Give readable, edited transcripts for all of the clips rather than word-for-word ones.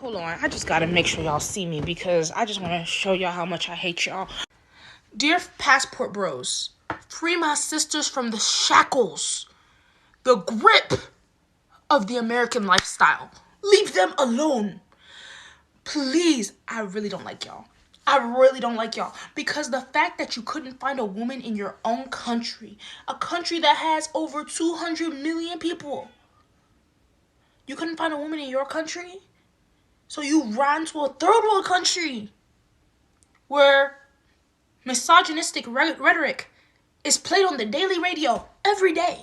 Hold on, I just gotta make sure y'all see me because I just want to show y'all how much I hate y'all. Dear passport bros, free my sisters from the shackles, the grip of the American lifestyle. Leave them alone. Please, I really don't like y'all. I really don't like y'all because the fact that you couldn't find a woman in your own country, a country that has over 200 million people, you couldn't find a woman in your country? So you ran to a third world country where misogynistic rhetoric is played on the daily radio every day.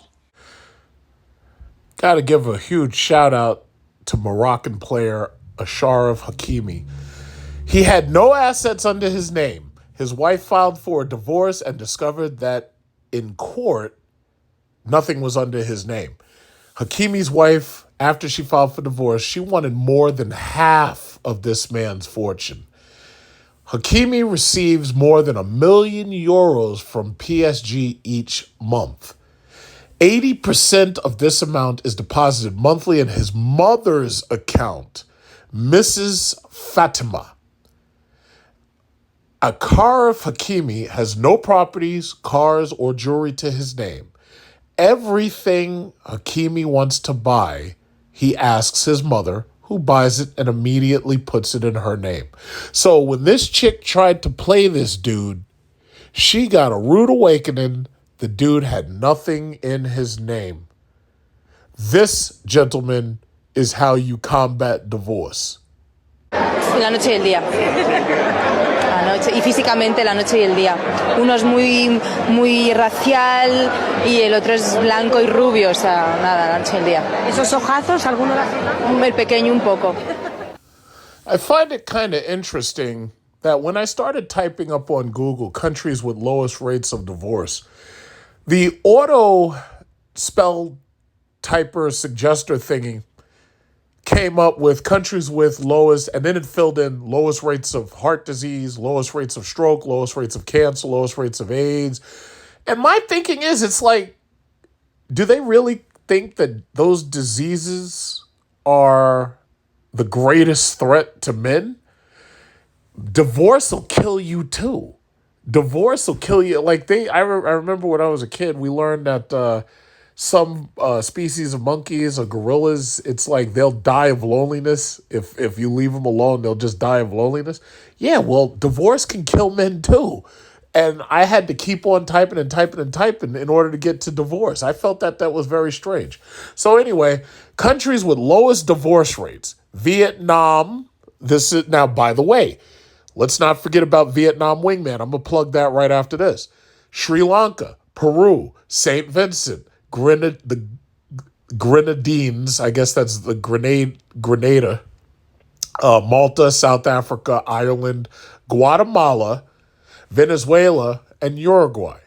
Got to give a huge shout out to Moroccan player Ashraf Hakimi. He had no assets under his name. His wife filed for a divorce and discovered that in court, nothing was under his name. Hakimi's wife, after she filed for divorce, she wanted more than half of this man's fortune. Hakimi receives more than €1 million from PSG each month. 80% of this amount is deposited monthly in his mother's account, Mrs. Fatima. Ashraf Hakimi has no properties, cars, or jewelry to his name. Everything Hakimi wants to buy, he asks his mother, who buys it and immediately puts it in her name. So when this chick tried to play this dude, she got a rude awakening. The dude had nothing in his name. This, gentlemen, is how you combat divorce. La noche y el día. La noche, y físicamente la noche y el día. Uno es muy racial y el otro es blanco y rubio, o sea, nada, la noche y el día. ¿Esos ojazos, alguno la ceja? El pequeño un poco. I find it kind of interesting that when I started typing up on Google countries with lowest rates of divorce, the auto spell typer suggester thingy came up with countries with lowest, and then it filled in lowest rates of heart disease, lowest rates of stroke, lowest rates of cancer, lowest rates of AIDS. And my thinking is, it's like, do they really think that those diseases are the greatest threat to men? Divorce will kill you too. Divorce will kill you. Like I remember when I was a kid, we learned that some species of monkeys or gorillas, it's like they'll die of loneliness. If you leave them alone, they'll just die of loneliness. Yeah, well, divorce can kill men too. And I had to keep on typing in order to get to divorce. I felt that was very strange. So anyway, countries with lowest divorce rates. Vietnam. This is, now, by the way, let's not forget about Vietnam Wingman. I'm going to plug that right after this. Sri Lanka, Peru, St. Vincent, the Grenadines, I guess that's the Grenada, Malta, South Africa, Ireland, Guatemala, Venezuela, and Uruguay,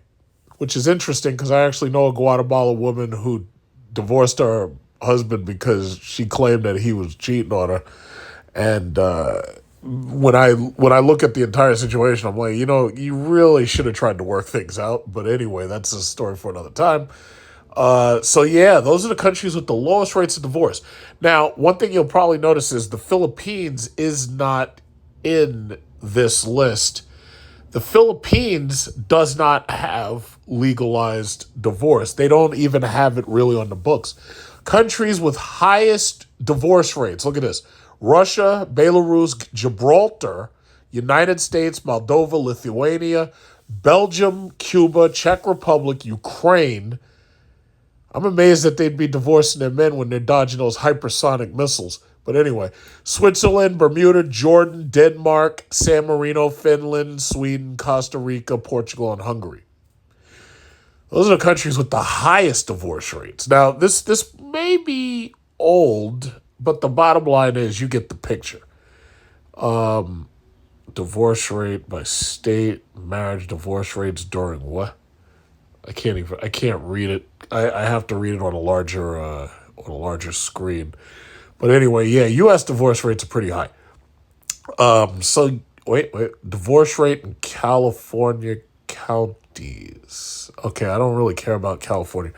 which is interesting because I actually know a Guatemala woman who divorced her husband because she claimed that he was cheating on her. And when I look at the entire situation, I'm like, you really should have tried to work things out. But anyway, that's a story for another time. So yeah, those are the countries with the lowest rates of divorce. Now, one thing you'll probably notice is the Philippines is not in this list. The Philippines does not have legalized divorce. They don't even have it really on the books. Countries with highest divorce rates, look at this. Russia, Belarus, Gibraltar, United States, Moldova, Lithuania, Belgium, Cuba, Czech Republic, Ukraine. I'm amazed that they'd be divorcing their men when they're dodging those hypersonic missiles. But anyway, Switzerland, Bermuda, Jordan, Denmark, San Marino, Finland, Sweden, Costa Rica, Portugal, and Hungary. Those are the countries with the highest divorce rates. Now, this may be old, but the bottom line is you get the picture. Divorce rate by state, marriage divorce rates during what? I can't read it. I have to read it on a larger screen. But anyway, yeah, U.S. divorce rates are pretty high. So wait, divorce rate in California counties. Okay, I don't really care about California.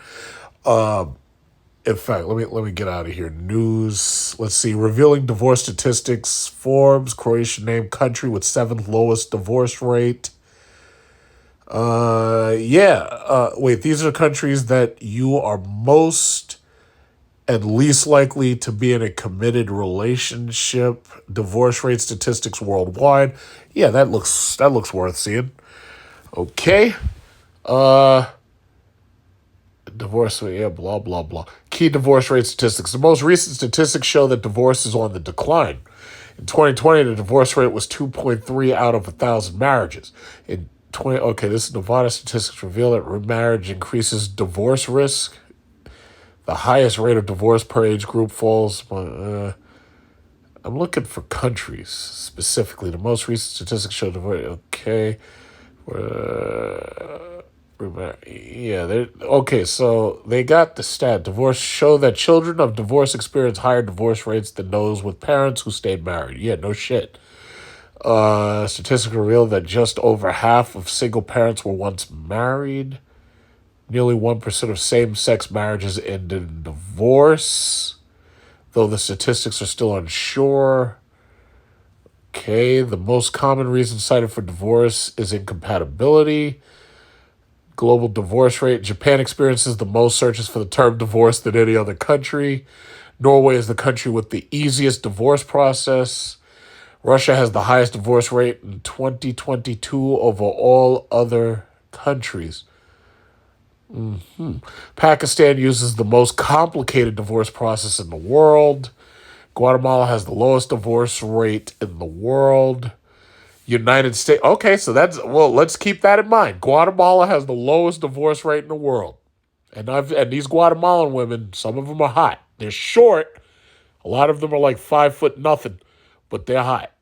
In fact, let me get out of here. News. Let's see. Revealing divorce statistics. Forbes. Croatia named country with 7th lowest divorce rate. Wait, these are countries that you are most and least likely to be in a committed relationship. Divorce rate statistics worldwide. Yeah, that looks worth seeing. Okay. Divorce rate, yeah, blah, blah, blah. Key divorce rate statistics. The most recent statistics show that divorce is on the decline. In 2020, the divorce rate was 2.3 out of 1,000 marriages. This is Nevada statistics reveal that remarriage increases divorce risk. The highest rate of divorce per age group falls. I'm looking for countries specifically. The most recent statistics show divorce. Okay. So they got the stat. Divorce show that children of divorce experience higher divorce rates than those with parents who stayed married. Yeah, no shit. Statistics reveal that just over half of single parents were once married. Nearly 1% of same-sex marriages ended in divorce, though the statistics are still unsure. Okay, the most common reason cited for divorce is incompatibility. Global divorce rate. Japan experiences the most searches for the term divorce than any other country. Norway is the country with the easiest divorce process. Russia has the highest divorce rate in 2022 over all other countries. Pakistan uses the most complicated divorce process in the world. Guatemala has the lowest divorce rate in the world. United States. Okay, so let's keep that in mind. Guatemala has the lowest divorce rate in the world. And these Guatemalan women, some of them are hot. They're short. A lot of them are like 5'0", but they're hot.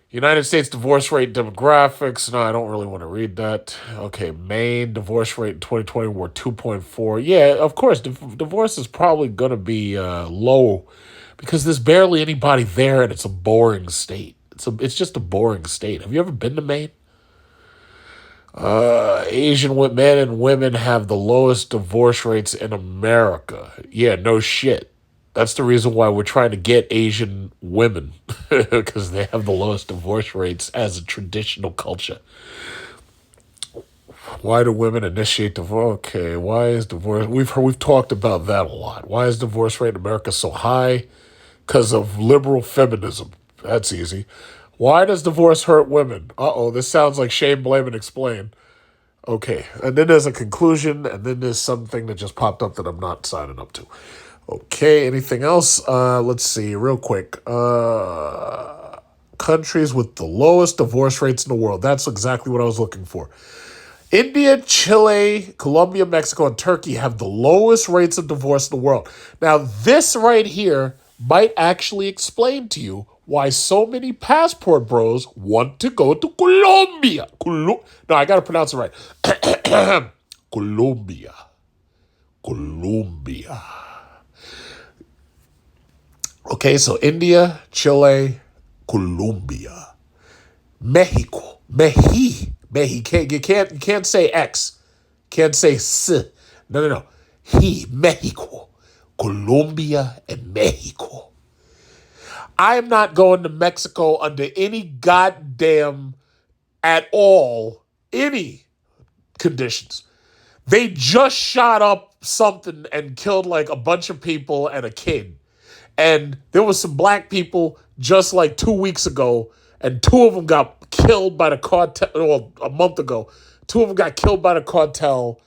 United States divorce rate demographics. No, I don't really want to read that. Okay, Maine divorce rate in 2020 were 2.4. Yeah, of course, divorce is probably going to be low because there's barely anybody there and it's a boring state. It's just a boring state. Have you ever been to Maine? Asian men and women have the lowest divorce rates in America. Yeah, no shit. That's the reason why we're trying to get Asian women, because they have the lowest divorce rates as a traditional culture. Why do women initiate divorce? Okay, why is divorce? We've talked about that a lot. Why is divorce rate in America so high? Because of liberal feminism. That's easy. Why does divorce hurt women? This sounds like shame, blame, and explain. Okay, and then there's a conclusion, and then there's something that just popped up that I'm not signing up to. Okay, anything else? Let's see, real quick. Countries with the lowest divorce rates in the world. That's exactly what I was looking for. India, Chile, Colombia, Mexico, and Turkey have the lowest rates of divorce in the world. Now, this right here might actually explain to you why so many passport bros want to go to Colombia. No, I got to pronounce it right. Colombia. Okay, so India, Chile, Colombia, Mexico, You can't say X, can't say S. No. Mexico, Colombia, and Mexico. I am not going to Mexico under any goddamn at all, any conditions. They just shot up something and killed like a bunch of people and a kid. And there was some black people just like 2 weeks ago, and 2 of them got killed by the cartel, or a month ago. 2 of them got killed by the cartel,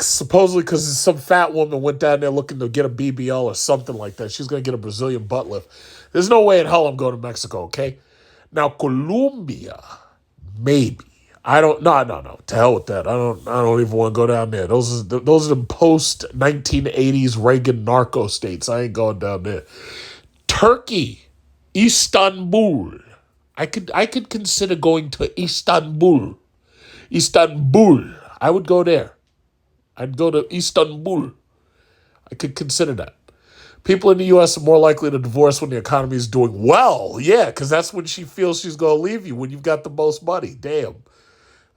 supposedly because some fat woman went down there looking to get a BBL or something like that. She's going to get a Brazilian butt lift. There's no way in hell I'm going to Mexico, okay? Now, Colombia, maybe. No. To hell with that. I don't even want to go down there. Those are the post-1980s Reagan narco states. I ain't going down there. Turkey, Istanbul. I could consider going to Istanbul. I would go there. I'd go to Istanbul. I could consider that. People in the U.S. are more likely to divorce when the economy is doing well. Yeah, because that's when she feels she's going to leave you, when you've got the most money. Damn.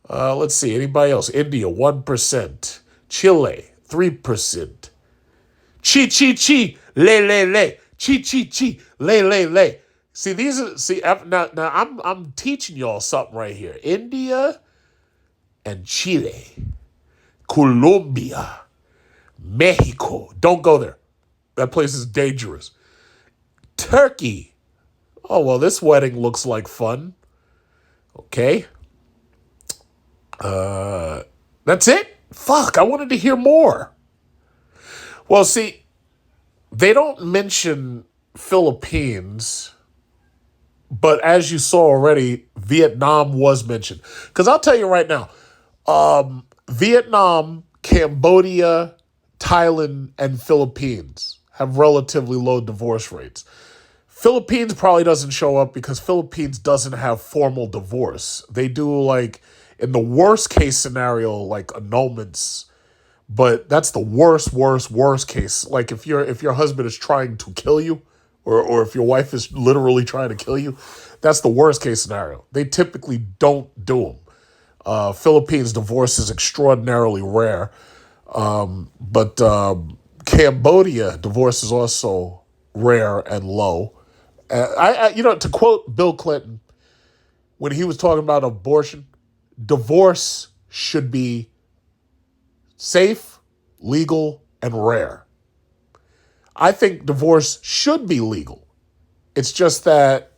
Let's see. Anybody else? India, 1%. Chile, 3%. Chi, chi, chi, le. Chi, chi, chi, le. See, now I'm teaching y'all something right here. India and Chile, Colombia, Mexico. Don't go there. That place is dangerous. Turkey. Oh, well, this wedding looks like fun. Okay. That's it? Fuck, I wanted to hear more. Well, see, they don't mention Philippines, but as you saw already, Vietnam was mentioned. Because I'll tell you right now, Vietnam, Cambodia, Thailand, and Philippines have relatively low divorce rates. Philippines probably doesn't show up because Philippines doesn't have formal divorce. They do, like, in the worst case scenario, like annulments, but that's the worst case. Like if your husband is trying to kill you, or if your wife is literally trying to kill you, that's the worst case scenario. They typically don't do them. Philippines divorce is extraordinarily rare, but Cambodia divorce is also rare and low. To quote Bill Clinton, when he was talking about abortion, divorce should be safe, legal, and rare. I think divorce should be legal. It's just that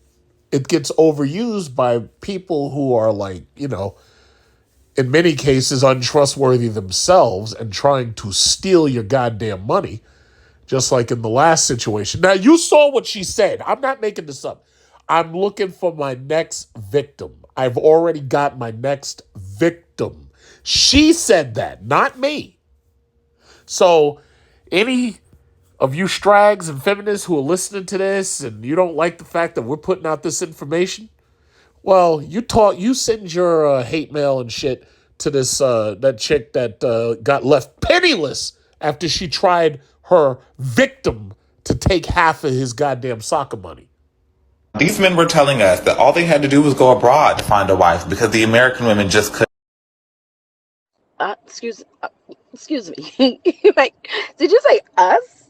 it gets overused by people who are like, in many cases untrustworthy themselves and trying to steal your goddamn money, just like in the last situation. Now, you saw what she said. I'm not making this up. I'm looking for my next victim. I've already got my next victim. She said that, not me. So, any of you strags and feminists who are listening to this and you don't like the fact that we're putting out this information, well, you send your hate mail and shit to this that chick that got left penniless after she tried her victim to take half of his goddamn soccer money. These men were telling us that all they had to do was go abroad to find a wife because the American women just couldn't. Excuse me. Like, did you say us?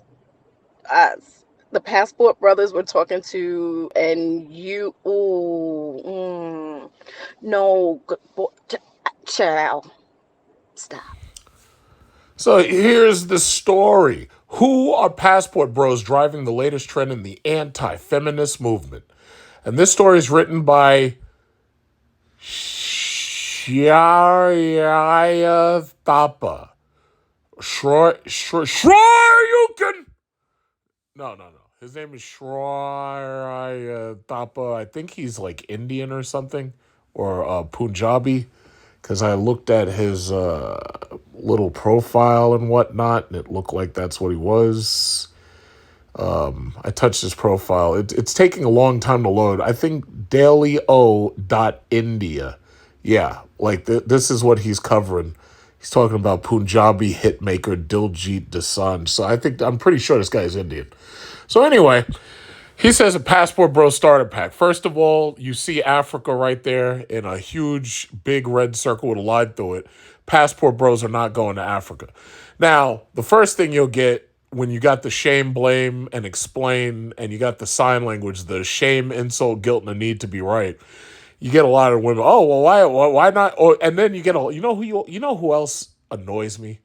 Us. The passport brothers were talking to, and you. No, good boy, child. Stop. So here's the story. Who are passport bros driving the latest trend in the anti-feminist movement? And this story is written by Shaya Thapa. Shroyukin. No. His name is Shroya Thapa. I think he's like Indian or something, or Punjabi, because I looked at his little profile and whatnot, and it looked like that's what he was. I touched his profile. It's taking a long time to load. I think dailyo.india. Yeah, like this is what he's covering. He's talking about Punjabi hitmaker Diljit Dosanjh. So I'm pretty sure this guy is Indian. So anyway, he says a Passport Bro starter pack. First of all, you see Africa right there in a huge, big red circle with a line through it. Passport Bros are not going to Africa. Now, the first thing you'll get when you got the shame, blame, and explain, and you got the sign language, the shame, insult, guilt, and the need to be right, you get a lot of women. Oh, well, why not? And then you get you know who else annoys me?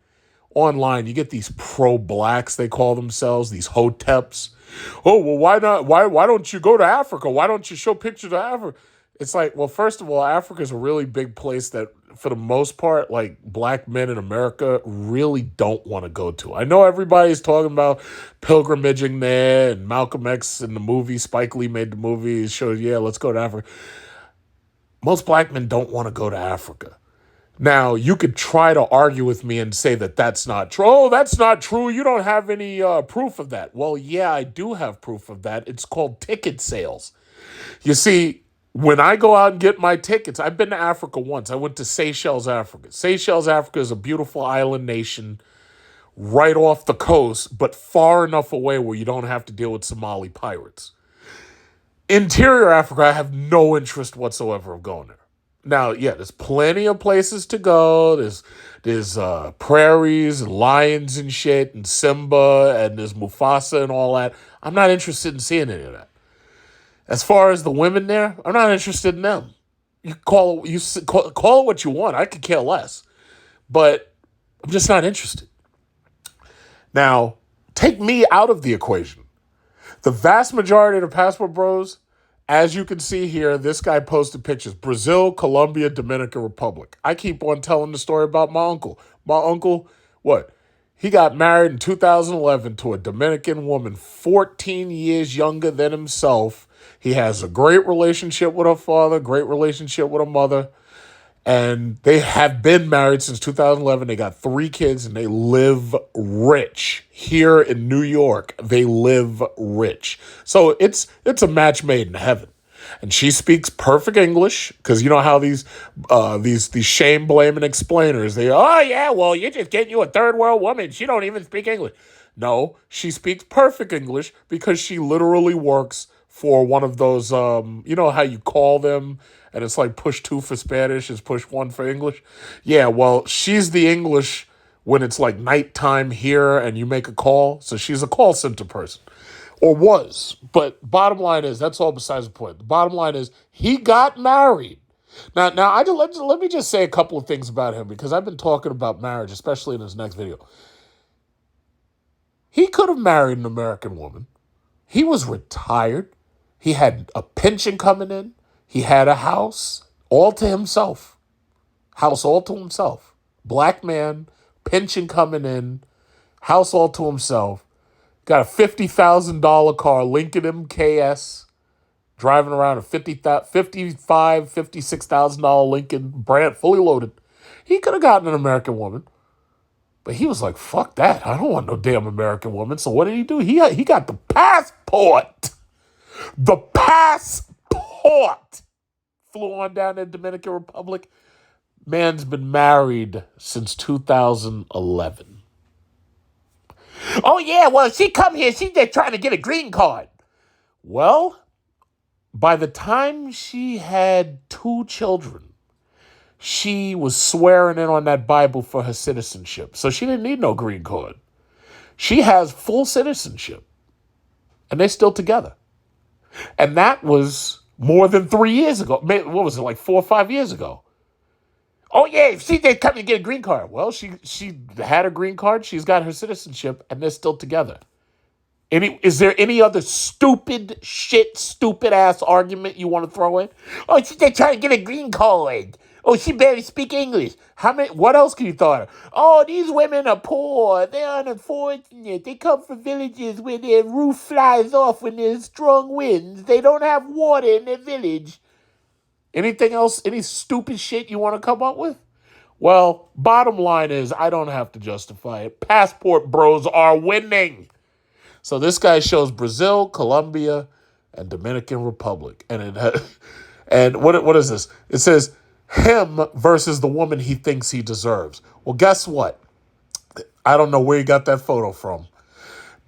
Online, you get these pro-blacks, they call themselves, these hoteps. Oh, well, why not? Why don't you go to Africa? Why don't you show pictures of Africa? It's like, well, first of all, Africa is a really big place that, for the most part, like black men in America really don't want to go to. I know everybody's talking about pilgrimaging there, and Malcolm X in the movie, Spike Lee made the movie, showed, yeah, let's go to Africa. Most black men don't want to go to Africa. Now, you could try to argue with me and say that that's not true. Oh, that's not true. You don't have any proof of that. Well, yeah, I do have proof of that. It's called ticket sales. You see, when I go out and get my tickets, I've been to Africa once. I went to Seychelles, Africa. Seychelles, Africa is a beautiful island nation right off the coast, but far enough away where you don't have to deal with Somali pirates. Interior Africa, I have no interest whatsoever of going there. Now, yeah, there's plenty of places to go. There's prairies and lions and shit and Simba and there's Mufasa and all that. I'm not interested in seeing any of that. As far as the women there, I'm not interested in them. You call it what you want. I could care less. But I'm just not interested. Now, take me out of the equation. The vast majority of the passport bros, as you can see here, this guy posted pictures. Brazil, Colombia, Dominican Republic. I keep on telling the story about my uncle. My uncle, what? He got married in 2011 to a Dominican woman 14 years younger than himself. He has a great relationship with her father, great relationship with her mother. And they have been married since 2011. They got 3 kids and they live rich. Here in New York, they live rich. So it's a match made in heaven. And she speaks perfect English because you know how these shame blaming explainers, you're just getting you a third world woman. She don't even speak English. No, she speaks perfect English because she literally works for one of those, you know how you call them and it's like push 2 for Spanish is push 1 for English? Yeah, well, she's the English when it's like nighttime here and you make a call. So she's a call center person. Or was. But bottom line is, that's all besides the point. The bottom line is, he got married. Now, let me just say a couple of things about him because I've been talking about marriage, especially in this next video. He could have married an American woman. He was retired. He had a pension coming in. He had a house all to himself. House all to himself. Black man, pension coming in, house all to himself. Got a $50,000 car, Lincoln MKS, driving around a $56,000 Lincoln, brand fully loaded. He could have gotten an American woman, but he was like, fuck that. I don't want no damn American woman. So what did he do? He got the passport. The passport. Flew on down to the Dominican Republic. Man's been married since 2011. Oh, yeah, well, she come here. She's just trying to get a green card. Well, by the time she had 2 children, she was swearing in on that Bible for her citizenship. So she didn't need no green card. She has full citizenship. And they're still together. And that was more than 3 years ago. What was it, like 4 or 5 years ago? Oh, yeah, she did come to get a green card. Well, she had a green card. She's got her citizenship, and they're still together. Is there any other stupid ass argument you want to throw in? Oh, she's just trying to get a green card. Oh, she barely speak English. What else can you throw at her? Oh, these women are poor. They're unfortunate. They come from villages where their roof flies off when there's strong winds. They don't have water in their village. Anything else, any stupid shit you want to come up with? Well, bottom line is, I don't have to justify it. Passport bros are winning. So this guy shows Brazil, Colombia, and Dominican Republic. And what is this? It says, him versus the woman he thinks he deserves. Well, guess what? I don't know where he got that photo from.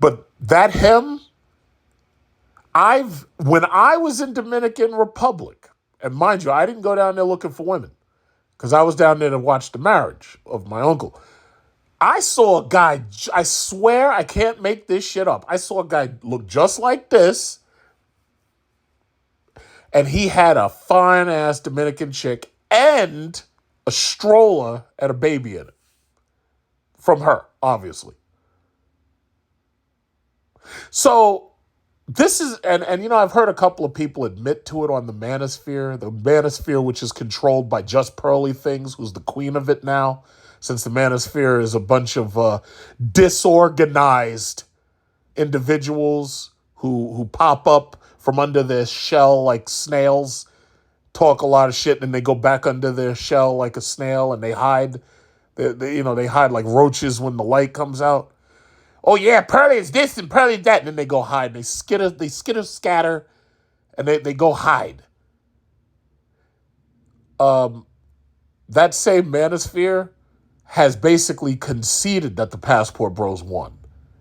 But that him, when I was in Dominican Republic, and mind you, I didn't go down there looking for women because I was down there to watch the marriage of my uncle. I saw a guy, I swear I can't make this shit up. I saw a guy look just like this, and he had a fine-ass Dominican chick and a stroller and a baby in it. From her, obviously. So this is, and you know, I've heard a couple of people admit to it on the manosphere, which is controlled by Just Pearly Things, who's the queen of it now, since the manosphere is a bunch of disorganized individuals who pop up from under their shell like snails, talk a lot of shit, and then they go back under their shell like a snail, and they hide. They hide like roaches when the light comes out. Oh, yeah, Pearly is this and Pearly is that. And then they go hide. They scatter, and they go hide. That same manosphere has basically conceded that the passport bros won.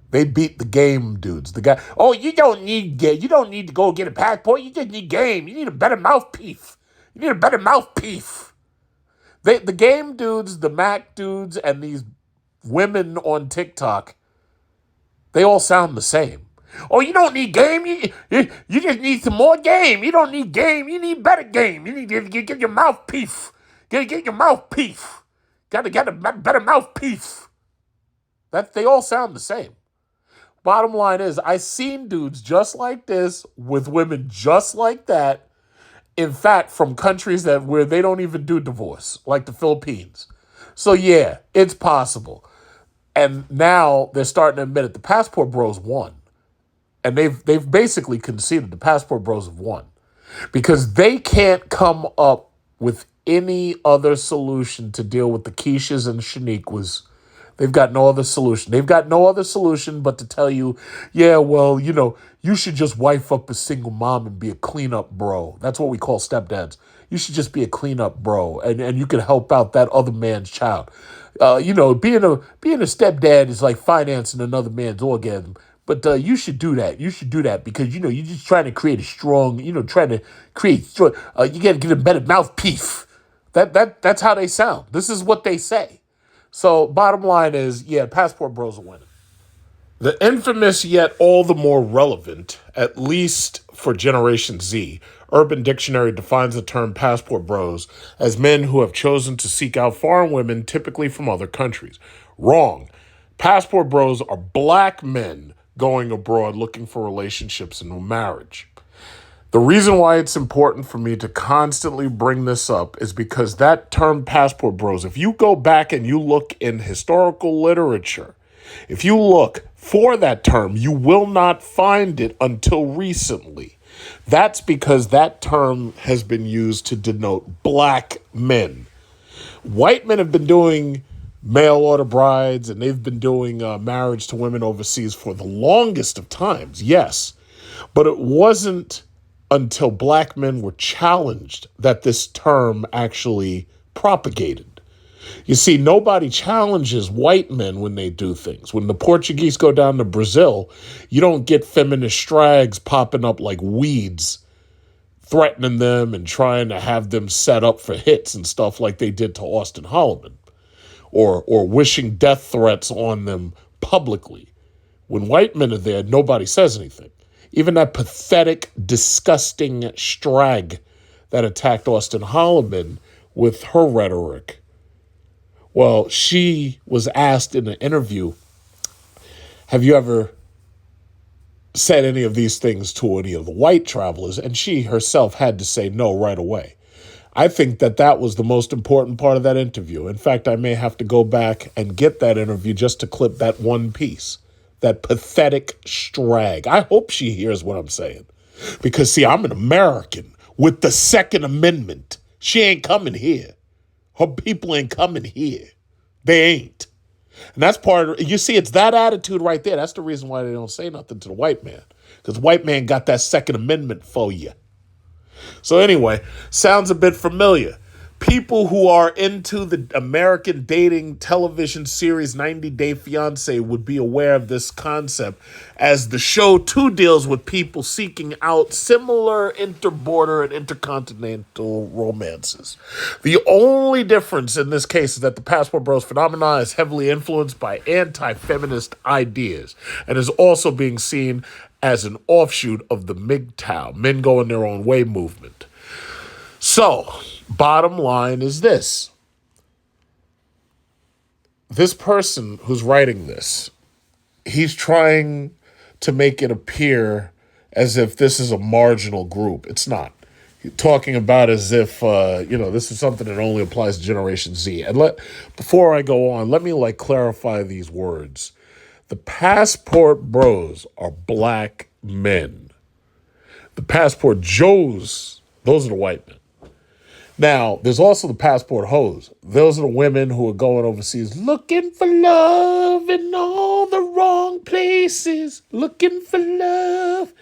They beat the game dudes. The guy, oh, you don't need to go get a passport. You just need game. You need a better mouthpiece. You need a better mouthpiece. The game dudes, the Mac dudes, and these women on TikTok, they all sound the same. Oh, you don't need game. You just need some more game. You don't need game. You need better game. You need to get your mouthpiece. Get your mouthpiece. Got to get a better mouthpiece. That they all sound the same. Bottom line is, I've seen dudes just like this with women just like that. In fact, from countries where they don't even do divorce, like the Philippines. So yeah, it's possible. And now they're starting to admit it. The passport bros won. And they've basically conceded. The passport bros have won. Because they can't come up with any other solution to deal with the Keishas and Shaniquas. They've got no other solution. They've got no other solution but to tell you, yeah, well, you should just wife up a single mom and be a cleanup bro. That's what we call stepdads. You should just be a cleanup bro, and you can help out that other man's child. Being a stepdad is like financing another man's orgasm. But you should do that. You should do that because, you're just trying to create a strong, you got to get a better mouthpiece. That's how they sound. This is what they say. So bottom line is, yeah, passport bros are winning. The infamous yet all the more relevant, at least for Generation Z, Urban Dictionary defines the term passport bros as men who have chosen to seek out foreign women, typically from other countries. Wrong. Passport bros are black men going abroad looking for relationships and marriage. The reason why it's important for me to constantly bring this up is because that term passport bros, if you go back and you look in historical literature, if you look for that term, you will not find it until recently. That's because that term has been used to denote black men. White men have been doing mail order brides and they've been doing marriage to women overseas for the longest of times, yes. But it wasn't until black men were challenged that this term actually propagated. You see, nobody challenges white men when they do things. When the Portuguese go down to Brazil, you don't get feminist strags popping up like weeds, threatening them and trying to have them set up for hits and stuff like they did to Austin Holloman, or wishing death threats on them publicly. When white men are there, nobody says anything. Even that pathetic, disgusting strag that attacked Austin Holloman with her rhetoric. Well, she was asked in an interview, have you ever said any of these things to any of the white travelers? And she herself had to say no right away. I think that was the most important part of that interview. In fact, I may have to go back and get that interview just to clip that one piece. That pathetic strag. I hope she hears what I'm saying. Because, see, I'm an American with the Second Amendment. She ain't coming here. Her people ain't coming here. They ain't. And that's part of, you see, it's that attitude right there. That's the reason why they don't say nothing to the white man. Because the white man got that Second Amendment for you. So anyway, sounds a bit familiar. People who are into the American dating television series 90 Day Fiancé would be aware of this concept, as the show too deals with people seeking out similar interborder and intercontinental romances. The only difference in this case is that the passport bros phenomenon is heavily influenced by anti-feminist ideas and is also being seen as an offshoot of the MGTOW, men going their own way movement. So, bottom line is this. This person who's writing this, he's trying to make it appear as if this is a marginal group. It's not. He's talking about as if, this is something that only applies to Generation Z. And before I go on, let me clarify these words. The passport bros are black men. The passport Joes, those are the white men. Now, there's also the passport hoes. Those are the women who are going overseas looking for love in all the wrong places, looking for love.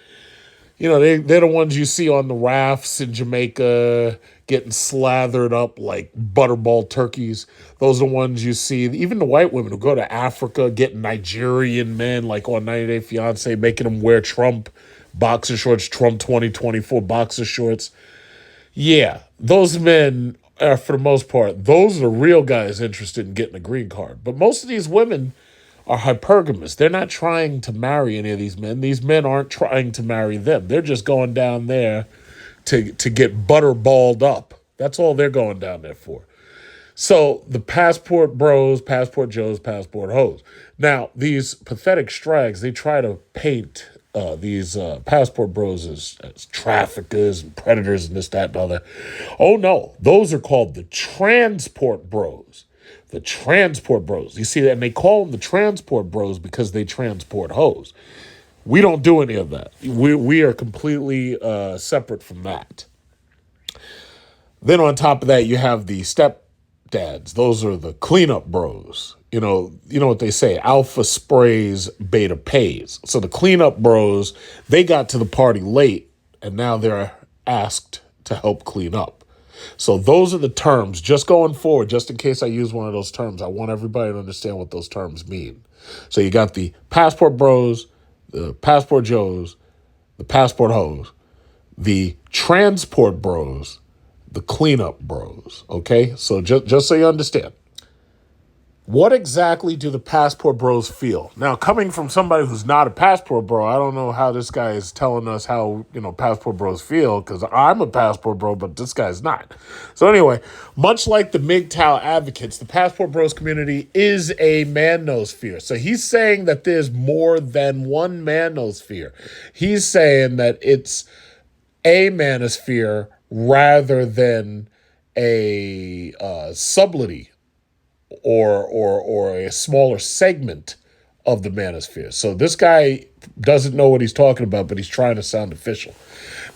They're the ones you see on the rafts in Jamaica getting slathered up like butterball turkeys. Those are the ones you see, even the white women who go to Africa getting Nigerian men like on 90 Day Fiancé, making them wear Trump boxer shorts, Trump 2024 boxer shorts. Yeah, those men are, for the most part, those are the real guys interested in getting a green card. But most of these women are hypergamous. They're not trying to marry any of these men. These men aren't trying to marry them. They're just going down there to get butterballed up. That's all they're going down there for. So the passport bros, passport Joes, passport hoes. Now, these pathetic strags, they try to paint these passport bros as traffickers and predators and this, that, and other. Oh, no. Those are called the transport bros. The transport bros. You see that? And they call them the transport bros because they transport hoes. We don't do any of that. We are completely separate from that. Then on top of that, you have the stepdads. Those are the cleanup bros. You know what they say, alpha sprays, beta pays. So the cleanup bros, they got to the party late, and now they're asked to help clean up. So those are the terms. Just going forward, just in case I use one of those terms, I want everybody to understand what those terms mean. So you got the passport bros, the passport Joes, the passport hoes, the transport bros, the cleanup bros, okay? So just so you understand. What exactly do the passport bros feel? Now, coming from somebody who's not a passport bro, I don't know how this guy is telling us how, passport bros feel, because I'm a passport bro, but this guy's not. So anyway, much like the MGTOW advocates, the passport bros community is a manosphere. So he's saying that there's more than one manosphere. He's saying that it's a manosphere rather than a sublety or a smaller segment of the manosphere. So this guy doesn't know what he's talking about, but he's trying to sound official.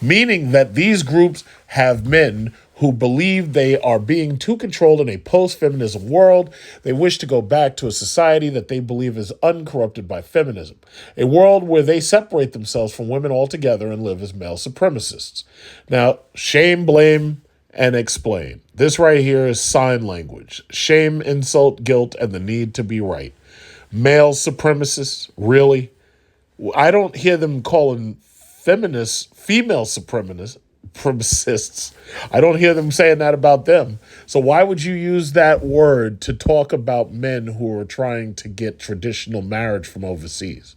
Meaning that these groups have men who believe they are being too controlled in a post-feminism world. They wish to go back to a society that they believe is uncorrupted by feminism. A world where they separate themselves from women altogether and live as male supremacists. Now, shame, blame, and explain. This right here is sign language. Shame, insult, guilt, and the need to be right. Male supremacists, really? I don't hear them calling feminists female supremacists. I don't hear them saying that about them. So why would you use that word to talk about men who are trying to get traditional marriage from overseas?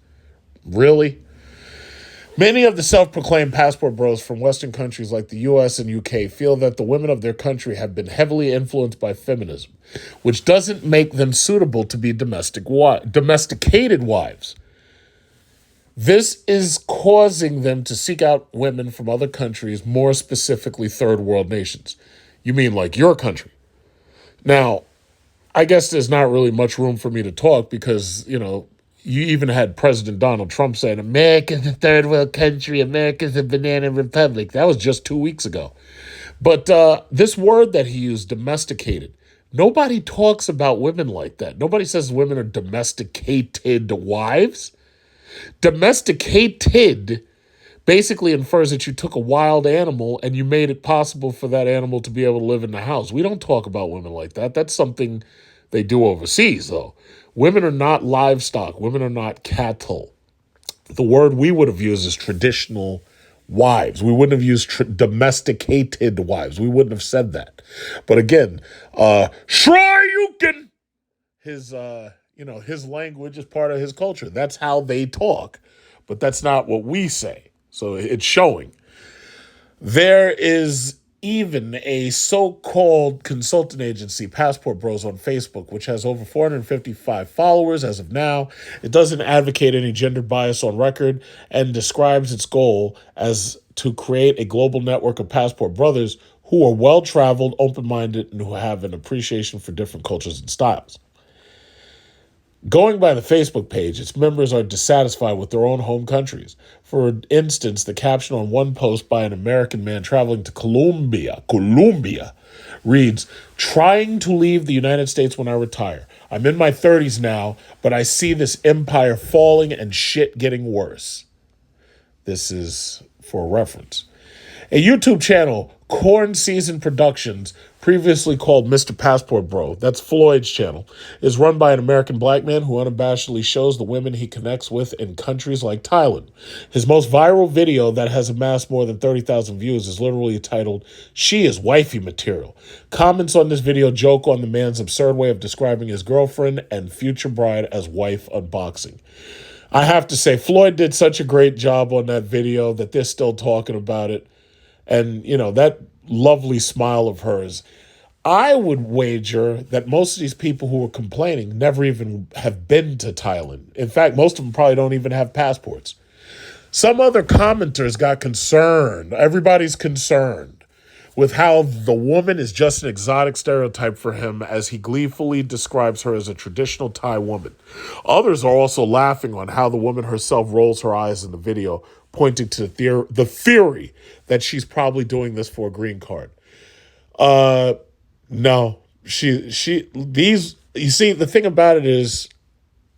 Really? Many of the self-proclaimed passport bros from Western countries like the US and UK feel that the women of their country have been heavily influenced by feminism, which doesn't make them suitable to be domesticated wives. This is causing them to seek out women from other countries, more specifically third world nations. You mean like your country? Now, I guess there's not really much room for me to talk because, you even had President Donald Trump saying, America's a third world country, America's a banana republic. That was just 2 weeks ago. But this word that he used, domesticated, nobody talks about women like that. Nobody says women are domesticated wives. Domesticated basically infers that you took a wild animal and you made it possible for that animal to be able to live in the house. We don't talk about women like that. That's something they do overseas, though. Women are not livestock. Women are not cattle. The word we would have used is traditional wives. We wouldn't have used domesticated wives. We wouldn't have said that. But again, Shryukin, his language is part of his culture. That's how they talk. But that's not what we say. So it's showing. There is even a so-called consultant agency, Passport Bros, on Facebook, which has over 455 followers as of now. It doesn't advocate any gender bias on record and describes its goal as to create a global network of passport brothers who are well-traveled, open-minded, and who have an appreciation for different cultures and styles. Going by the Facebook page, its members are dissatisfied with their own home countries. For instance, the caption on one post by an American man traveling to Colombia, reads, "Trying to leave the United States when I retire. I'm in my 30s now, but I see this empire falling and shit getting worse." This is for reference. A YouTube channel Corn Season Productions, previously called Mr. Passport Bro, that's Floyd's channel, is run by an American black man who unabashedly shows the women he connects with in countries like Thailand. His most viral video that has amassed more than 30,000 views is literally titled, "She is Wifey Material." Comments on this video joke on the man's absurd way of describing his girlfriend and future bride as wife unboxing. I have to say, Floyd did such a great job on that video that they're still talking about it. And, that lovely smile of hers. I would wager that most of these people who are complaining never even have been to Thailand. In fact, most of them probably don't even have passports. Some other commenters got concerned. Everybody's concerned with how the woman is just an exotic stereotype for him as he gleefully describes her as a traditional Thai woman. Others are also laughing on how the woman herself rolls her eyes in the video, pointing to the theory that she's probably doing this for a green card. No, you see, the thing about it is,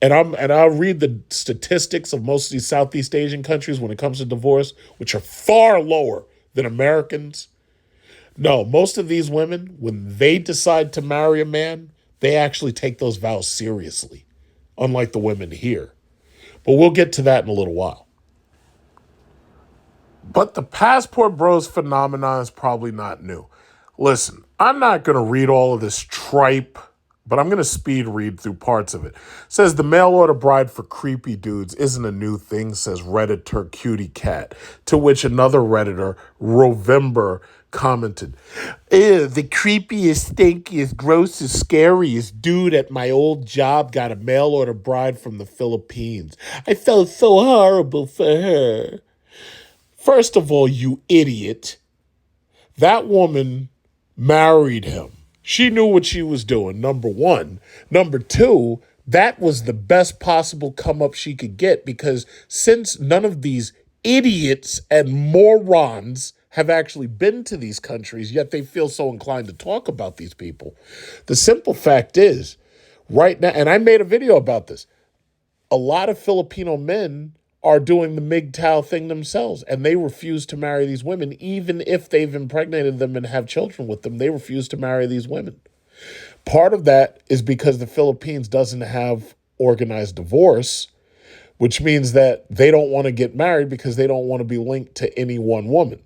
and I'll read the statistics of most of these Southeast Asian countries when it comes to divorce, which are far lower than Americans. No, most of these women, when they decide to marry a man, they actually take those vows seriously, unlike the women here. But we'll get to that in a little while. But the Passport Bros phenomenon is probably not new. Listen, I'm not going to read all of this tripe, but I'm going to speed read through parts of it. It says the mail order bride for creepy dudes isn't a new thing, says Redditor Cutie Cat, to which another Redditor, Rovember, commented, "Ew, the creepiest, stinkiest, grossest, scariest dude at my old job got a mail order bride from the Philippines. I felt so horrible for her." First of all, you idiot, that woman married him. She knew what she was doing, number one. Number two, that was the best possible come up she could get, because since none of these idiots and morons have actually been to these countries, yet they feel so inclined to talk about these people. The simple fact is, right now, and I made a video about this, a lot of Filipino men are doing the MGTOW thing themselves, and they refuse to marry these women. Even if they've impregnated them and have children with them, they refuse to marry these women. Part of that is because the Philippines doesn't have organized divorce, which means that they don't want to get married because they don't want to be linked to any one woman.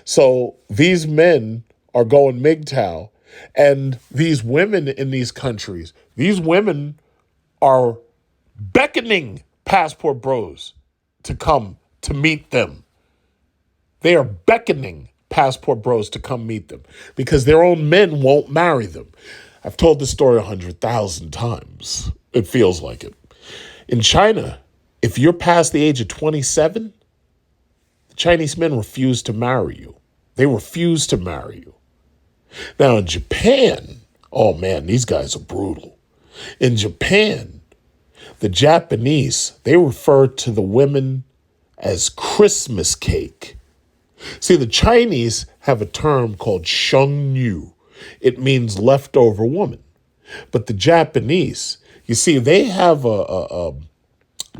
So these men are going MGTOW, and these women in these countries, these women are beckoning Passport Bros to come to meet them. They are beckoning Passport Bros to come meet them because their own men won't marry them. I've told this story 100,000 times. It feels like it. In China, if you're past the age of 27, the Chinese men refuse to marry you. They refuse to marry you. Now in Japan, oh man, these guys are brutal. In Japan, the Japanese, they refer to the women as Christmas cake. See, the Chinese have a term called shengnu. It means leftover woman. But the Japanese, you see, they have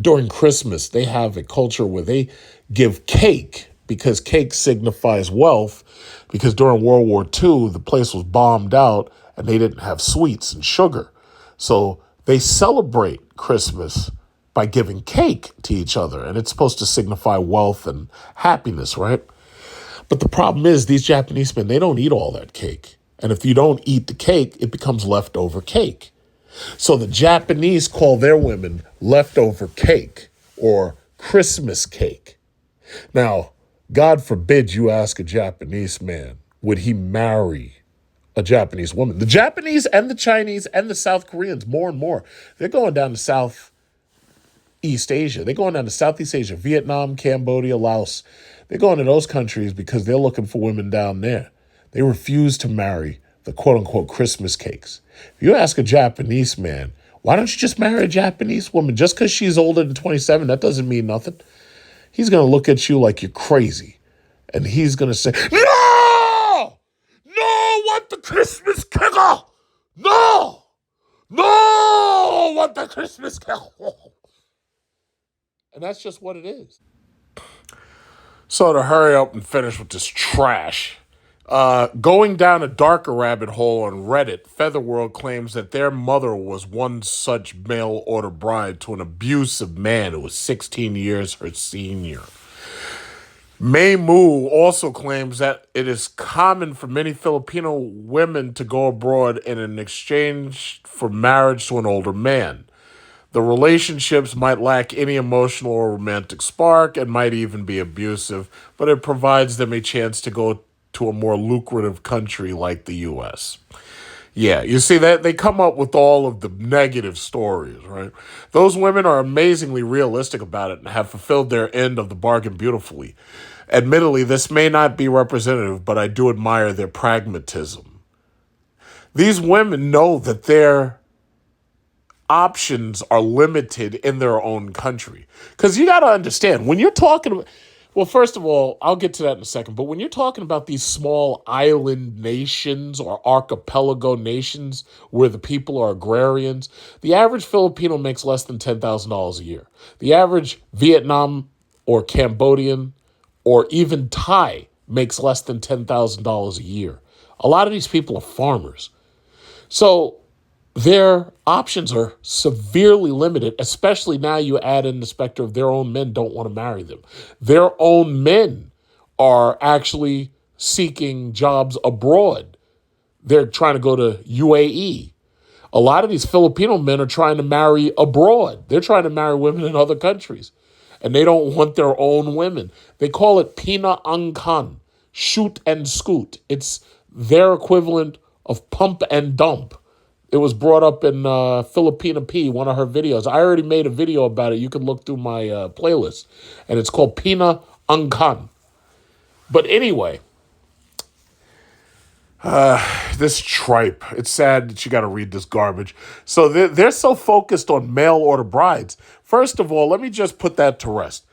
during Christmas, they have a culture where they give cake because cake signifies wealth, because during World War II, the place was bombed out and they didn't have sweets and sugar. So they celebrate Christmas by giving cake to each other, and it's supposed to signify wealth and happiness, right? But the problem is these Japanese men, they don't eat all that cake. And if you don't eat the cake, it becomes leftover cake. So the Japanese call their women leftover cake or Christmas cake. Now, God forbid you ask a Japanese man, would he marry a Japanese woman? The Japanese and the Chinese and the South Koreans, more and more, they're going down to Southeast Asia. They're going down to Southeast Asia, Vietnam, Cambodia, Laos. They're going to those countries because they're looking for women down there. They refuse to marry the quote-unquote Christmas cakes. If you ask a Japanese man, why don't you just marry a Japanese woman? Just because she's older than 27, that doesn't mean nothing. He's going to look at you like you're crazy. And he's going to say, no! No, want the Christmas cake! No! No, want the Christmas cake! And that's just what it is. So to hurry up and finish with this trash, Going down a darker rabbit hole on Reddit, Featherworld claims that their mother was one such mail-order bride to an abusive man who was 16 years her senior. May Moo also claims that it is common for many Filipino women to go abroad in exchange for marriage to an older man. The relationships might lack any emotional or romantic spark and might even be abusive, but it provides them a chance to go to a more lucrative country like the U.S. Yeah, you see that they come up with all of the negative stories, right? Those women are amazingly realistic about it and have fulfilled their end of the bargain beautifully. Admittedly, this may not be representative, but I do admire their pragmatism. These women know that their options are limited in their own country. Because you got to understand, when you're talking about, well, first of all, I'll get to that in a second, but when you're talking about these small island nations or archipelago nations where the people are agrarians, the average Filipino makes less than $10,000 a year. The average Vietnam or Cambodian or even Thai makes less than $10,000 a year. A lot of these people are farmers. So their options are severely limited, especially now you add in the specter of their own men don't want to marry them. Their own men are actually seeking jobs abroad. They're trying to go to UAE. A lot of these Filipino men are trying to marry abroad. They're trying to marry women in other countries. And they don't want their own women. They call it pina angkan, shoot and scoot. It's their equivalent of pump and dump. It was brought up in Filipina P, one of her videos. I already made a video about it. You can look through my playlist. And it's called Pina Angkan. But anyway, this tripe. It's sad that you got to read this garbage. So they're so focused on mail-order brides. First of all, let me just put that to rest.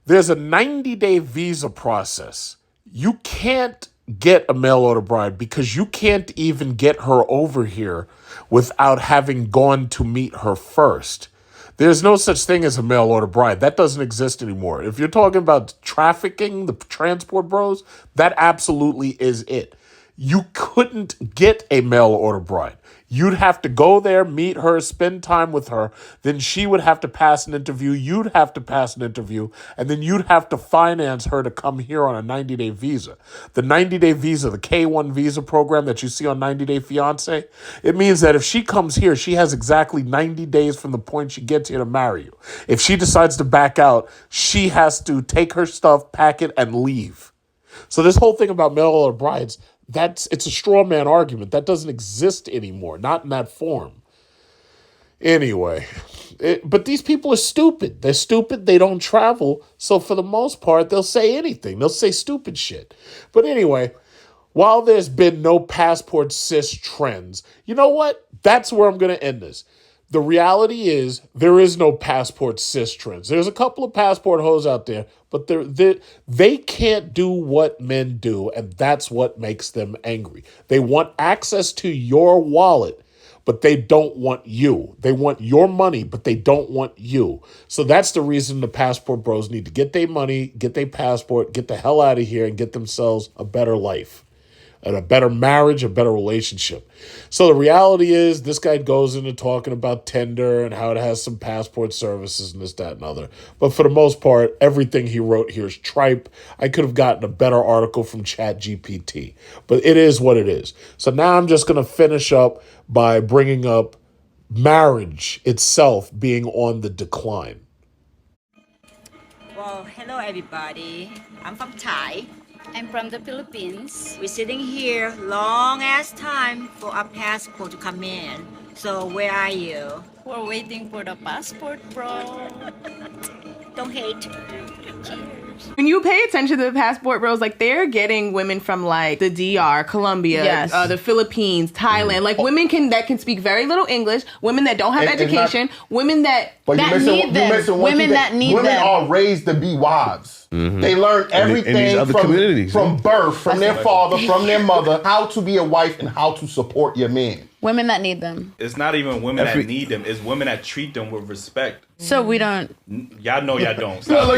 There's a 90-day visa process. You can't get a mail-order bride because you can't even get her over here without having gone to meet her first. There's no such thing as a mail-order bride. That doesn't exist anymore. If you're talking about trafficking, the transport bros, that absolutely is it. You couldn't get a mail-order bride. You'd have to go there, meet her, spend time with her. Then she would have to pass an interview. You'd have to pass an interview. And then you'd have to finance her to come here on a 90-day visa. The 90-day visa, the K-1 visa program that you see on 90-Day Fiancé, it means that if she comes here, she has exactly 90 days from the point she gets here to marry you. If she decides to back out, she has to take her stuff, pack it, and leave. So this whole thing about mail-order brides, it's a straw man argument. That doesn't exist anymore, not in that form. Anyway, but these people are stupid. They're stupid. They don't travel. So for the most part, they'll say anything. They'll say stupid shit. But anyway, while there's been no passport cis trends, you know what? That's where I'm going to end this. The reality is there is no passport cis trends. There's a couple of passport hoes out there, but they can't do what men do, and that's what makes them angry. They want access to your wallet, but they don't want you. They want your money, but they don't want you. So that's the reason the passport bros need to get their money, get their passport, get the hell out of here, and get themselves a better life. And a better marriage, a better relationship. So the reality is this guy goes into talking about Tinder and how it has some passport services and this, that, and other. But for the most part, everything he wrote here is tripe. I could have gotten a better article from ChatGPT. But it is what it is. So now I'm just going to finish up by bringing up marriage itself being on the decline. Well, hello everybody. I'm from Thai. I'm from the Philippines. We're sitting here long ass time for our passport to come in. So where are you? We're waiting for the passport, bro. Don't hate. When you pay attention to the passport bros, like they're getting women from like the DR, Colombia, Yes. The Philippines, Thailand, like women that can speak very little English, women that don't have education, women that need them. Women that need women them. are raised to be wives. They learn everything in these other communities, from birth, from their father, from their mother, how to be a wife and how to support your man. Women that need them. It's not even women that need them. It's women that treat them with respect. So we don't. Y'all know y'all don't. Stop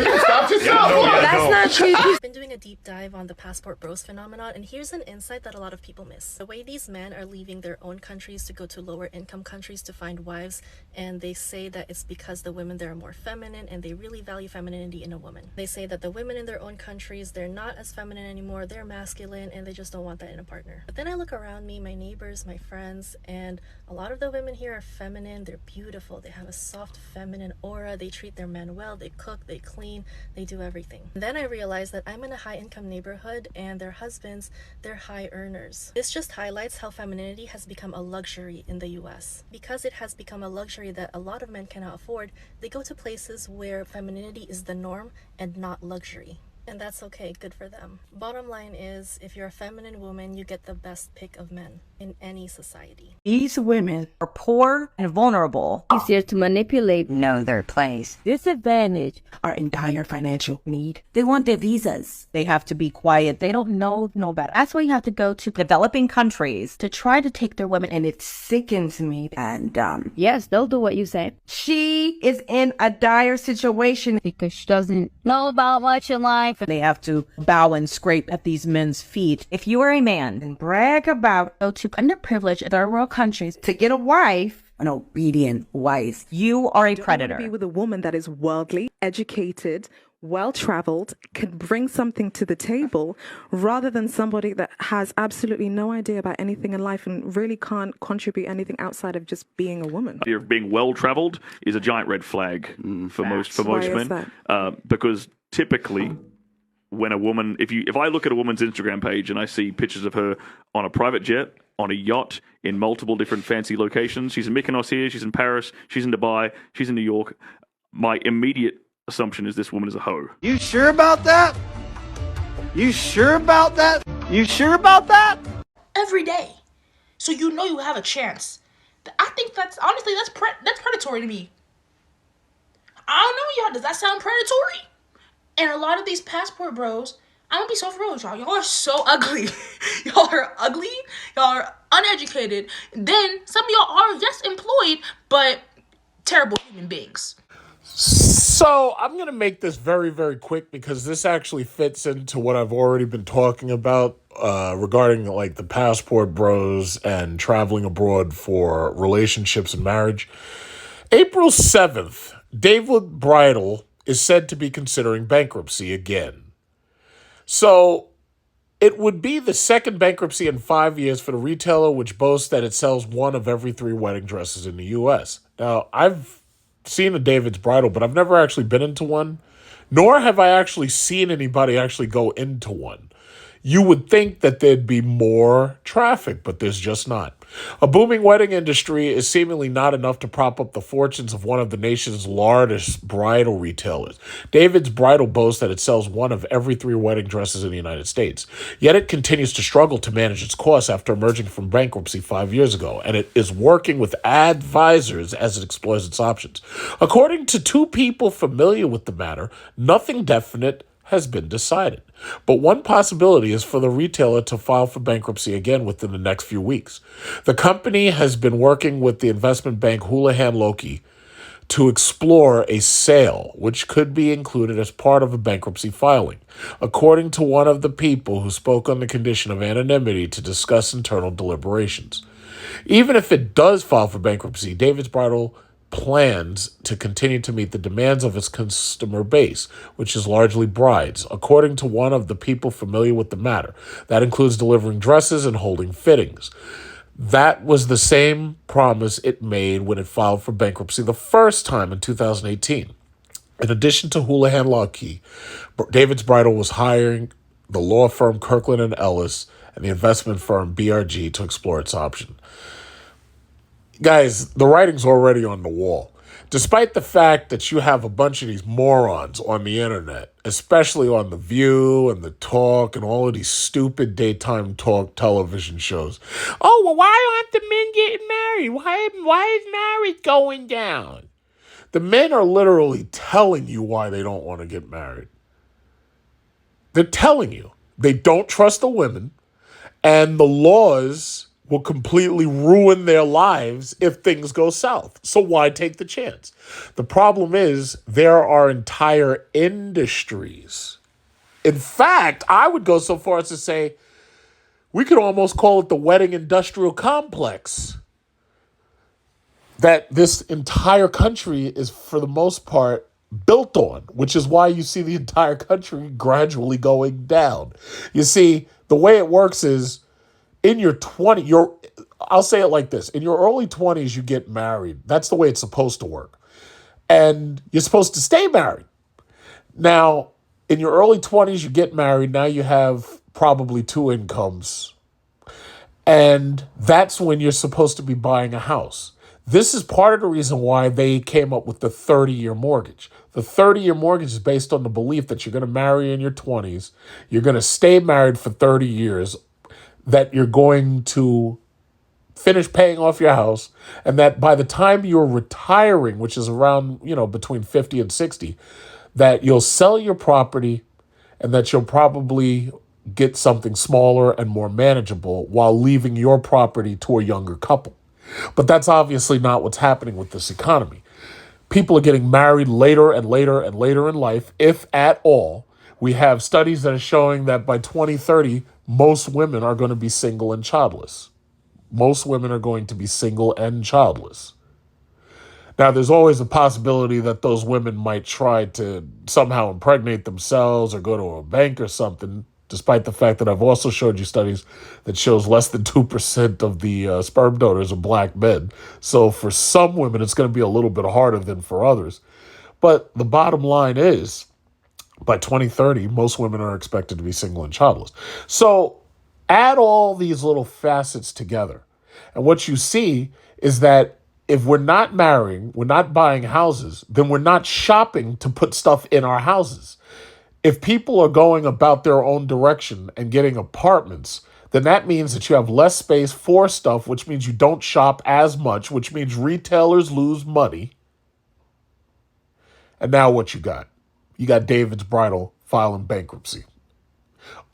yourself. That's not true. I've been doing a deep dive on the passport bros phenomenon, and here's an insight that a lot of people miss. The way these men are leaving their own countries to go to lower income countries to find wives, and they say that it's because the women there are more feminine and they really value femininity in a woman. They say that the women in their own countries, they're not as feminine anymore, they're masculine, and they just don't want that in a partner. But then I look around me, my neighbors, my friends, and a lot of the women here are feminine, they're beautiful, they have a soft feminine aura, they treat their men well, they cook, they clean, they do everything. And then I realized that I'm in a high income neighborhood and their husbands, they're high earners. This just highlights how femininity has become a luxury in the US. Because it has become a luxury that a lot of men cannot afford, they go to places where femininity is the norm and not luxury. And that's okay, good for them. Bottom line is, if you're a feminine woman, you get the best pick of men in any society. These women are poor and vulnerable. Easier to manipulate, know their place. Disadvantaged, are in dire financial need. They want their visas. They have to be quiet. They don't know no better. That's why you have to go to developing countries to try to take their women, and it sickens me. And yes, they'll do what you say. She is in a dire situation because she doesn't know about much in life. They have to bow and scrape at these men's feet. If you are a man and brag about go to underprivileged third world countries to get a wife, an obedient wife, you are a predator. Be with a woman that is worldly, educated, well-traveled, can bring something to the table, rather than somebody that has absolutely no idea about anything in life and really can't contribute anything outside of just being a woman. The idea of being well-traveled is a giant red flag for most men, because typically, when a woman, if I look at a woman's Instagram page and I see pictures of her on a private jet, on a yacht, in multiple different fancy locations, she's in Mykonos here, she's in Paris, she's in Dubai, she's in New York, my immediate assumption is this woman is a hoe. You sure about that? You sure about that? You sure about that? Every day. So you know you have a chance. I think that's, honestly, that's predatory to me. I don't know, y'all. Does that sound predatory? And a lot of these passport bros, I'm gonna be so real with y'all. Y'all are so ugly. Y'all are ugly. Y'all are uneducated. Then some of y'all are, yes, employed, but terrible human beings. So I'm going to make this very, very quick because this actually fits into what I've already been talking about regarding like the passport bros and traveling abroad for relationships and marriage. April 7th, David Bridal is said to be considering bankruptcy again. So it would be the second bankruptcy in 5 years for the retailer, which boasts that it sells one of every 3 wedding dresses in the U.S. Now, I've seen a David's Bridal, but I've never actually been into one, nor have I actually seen anybody actually go into one. You would think that there'd be more traffic, but there's just not. A booming wedding industry is seemingly not enough to prop up the fortunes of one of the nation's largest bridal retailers. David's Bridal boasts that it sells one of every 3 wedding dresses in the United States. Yet it continues to struggle to manage its costs after emerging from bankruptcy 5 years ago, and it is working with advisors as it explores its options. According to 2 people familiar with the matter, nothing definite has been decided. But one possibility is for the retailer to file for bankruptcy again within the next few weeks. The company has been working with the investment bank Houlihan Lokey to explore a sale, which could be included as part of a bankruptcy filing, according to one of the people who spoke on the condition of anonymity to discuss internal deliberations. Even if it does file for bankruptcy, David's Bridal plans to continue to meet the demands of its customer base, which is largely brides, according to one of the people familiar with the matter. That includes delivering dresses and holding fittings. That was the same promise it made when it filed for bankruptcy the first time in 2018. In addition to Houlihan Lokey, David's Bridal was hiring the law firm Kirkland & Ellis and the investment firm BRG to explore its option. Guys, the writing's already on the wall. Despite the fact that you have a bunch of these morons on the internet, especially on The View and The Talk and all of these stupid daytime talk television shows. Oh, well, why aren't the men getting married? Why is marriage going down? The men are literally telling you why they don't want to get married. They're telling you. They don't trust the women, and the laws will completely ruin their lives if things go south. So why take the chance? The problem is there are entire industries. In fact, I would go so far as to say we could almost call it the wedding industrial complex that this entire country is, for the most part, built on, which is why you see the entire country gradually going down. You see, the way it works is in your 20s, I'll say it like this. In your early 20s, you get married. That's the way it's supposed to work. And you're supposed to stay married. Now, in your early 20s, you get married. Now you have probably 2 incomes. And that's when you're supposed to be buying a house. This is part of the reason why they came up with the 30-year mortgage. The 30-year mortgage is based on the belief that you're going to marry in your 20s. You're going to stay married for 30 years, that you're going to finish paying off your house, and that by the time you're retiring, which is around, between 50 and 60, that you'll sell your property and that you'll probably get something smaller and more manageable while leaving your property to a younger couple. But that's obviously not what's happening with this economy. People are getting married later and later and later in life, if at all. We have studies that are showing that by 2030, most women are going to be single and childless. Most women are going to be single and childless. Now, there's always a possibility that those women might try to somehow impregnate themselves or go to a bank or something, despite the fact that I've also showed you studies that shows less than 2% of the sperm donors are black men. So for some women, it's going to be a little bit harder than for others. But the bottom line is, by 2030, most women are expected to be single and childless. So add all these little facets together. And what you see is that if we're not marrying, we're not buying houses, then we're not shopping to put stuff in our houses. If people are going about their own direction and getting apartments, then that means that you have less space for stuff, which means you don't shop as much, which means retailers lose money. And now what you got? You got David's Bridal filing bankruptcy.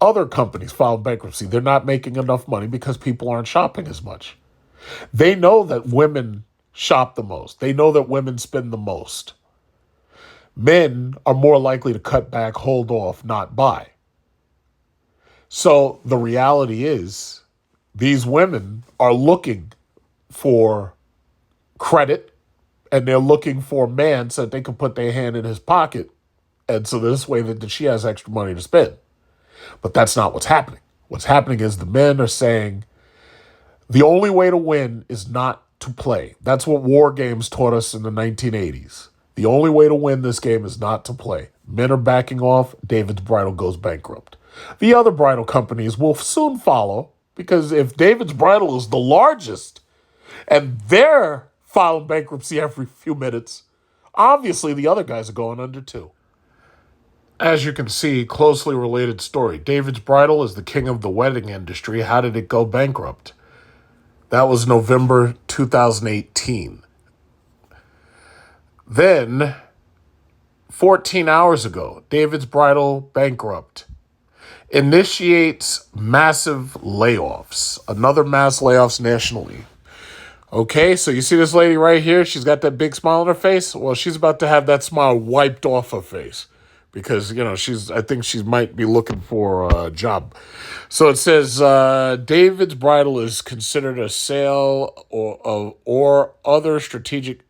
Other companies file bankruptcy. They're not making enough money because people aren't shopping as much. They know that women shop the most. They know that women spend the most. Men are more likely to cut back, hold off, not buy. So the reality is these women are looking for credit and they're looking for a man so that they can put their hand in his pocket. And so this way that she has extra money to spend. But that's not what's happening. What's happening is the men are saying the only way to win is not to play. That's what war games taught us in the 1980s. The only way to win this game is not to play. Men are backing off. David's Bridal goes bankrupt. The other bridal companies will soon follow, because if David's Bridal is the largest and they're filing bankruptcy every few minutes, obviously the other guys are going under too. As you can see, closely related story. David's Bridal is the king of the wedding industry. How did it go bankrupt? That was November 2018. Then, 14 hours ago, David's Bridal bankrupt. Initiates massive layoffs. Another mass layoffs nationally. Okay, so you see this lady right here? She's got that big smile on her face. Well, she's about to have that smile wiped off her face. Because, I think she might be looking for a job. So it says, David's Bridal is considered a sale or other strategic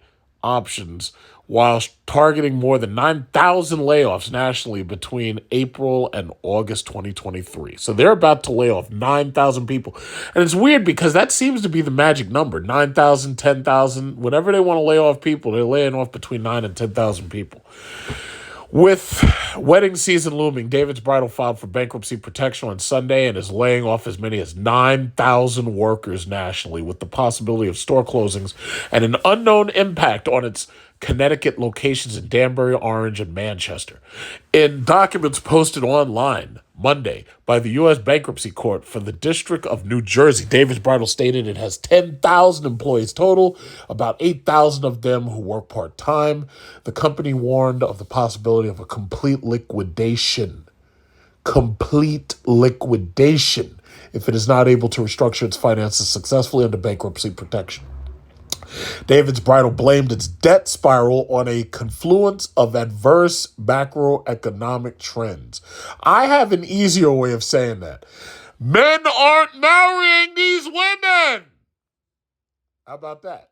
options while targeting more than 9,000 layoffs nationally between April and August 2023. So they're about to lay off 9,000 people. And it's weird because that seems to be the magic number, 9,000, 10,000. Whenever they want to lay off people, they're laying off between 9,000 and 10,000 people. With wedding season looming, David's Bridal filed for bankruptcy protection on Sunday and is laying off as many as 9,000 workers nationally, with the possibility of store closings and an unknown impact on its Connecticut locations in Danbury, Orange, and Manchester. In documents posted online Monday by the U.S. Bankruptcy Court for the District of New Jersey, David's Bridal stated it has 10,000 employees total, about 8,000 of them who work part-time. The company warned of the possibility of a complete liquidation. Complete liquidation if it is not able to restructure its finances successfully under bankruptcy protection. David's Bridal blamed its debt spiral on a confluence of adverse macroeconomic trends. I have an easier way of saying that. Men aren't marrying these women! How about that?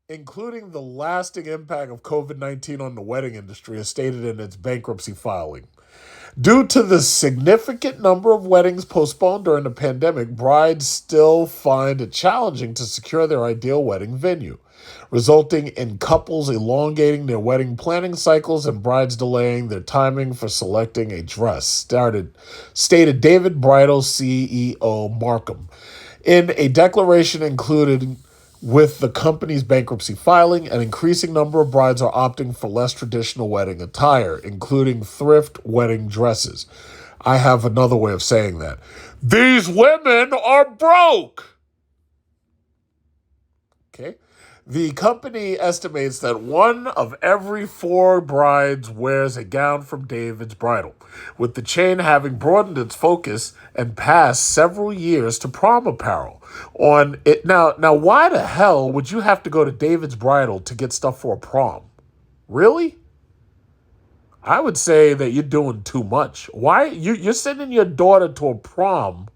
Including the lasting impact of COVID-19 on the wedding industry, as stated in its bankruptcy filing. Due to the significant number of weddings postponed during the pandemic, brides still find it challenging to secure their ideal wedding venue, resulting in couples elongating their wedding planning cycles and brides delaying their timing for selecting a dress, stated David Bridal CEO Markham in a declaration included with the company's bankruptcy filing. An increasing number of brides are opting for less traditional wedding attire, including thrift wedding dresses. I have another way of saying that. These women are broke! Okay. The company estimates that 1 of every 4 brides wears a gown from David's Bridal, with the chain having broadened its focus and passed several years to prom apparel. On it now, why the hell would you have to go to David's Bridal to get stuff for a prom? Really? I would say that you're doing too much. Why you're sending your daughter to a prom,